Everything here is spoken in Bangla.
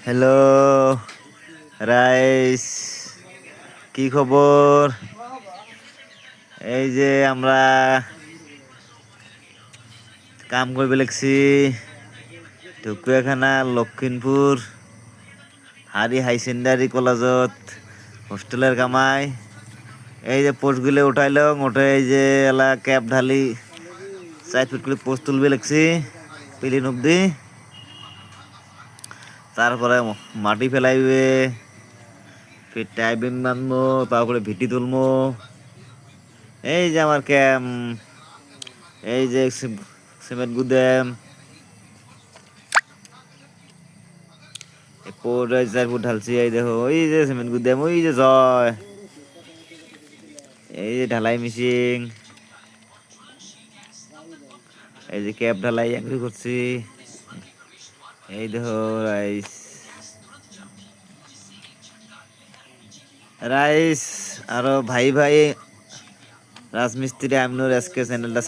হ্যালো রাইস, কি খবর? এই যে আমরা কাম করবে লাগছি ঢুকুয়াখানা লক্ষিমপুর হারি হাই সেকেন্ডারি কলেজত হোস্টেলের কামাই। এই যে পোস্টগুলো উঠাইলাম, উঠে এই যে এলা ক্যাব ঢালি 4 ফুট করে পোস্ট তুলবে লাগছি পিলিন অব্দি। তারপরে মাটি ফেলাইবে, ফির টাইবিং বানবো, তারপরে ভিটি তুলবো। এই যে আমার ক্যাম, এই যে সিমেন্ট গুদাম, 4 ফুট ঢালছি। এই দেখো ওই যে সিমেন্ট গুদাম, ওই যে জয়, এই যে ঢালাই মেশিন, এই যে ক্যাব ঢালাই একটু করছি। এই দেখো রাইস রাইস আরো ভাই ভাই রাজমিস্ত্রি আমনুর আজকে চ্যানেলটা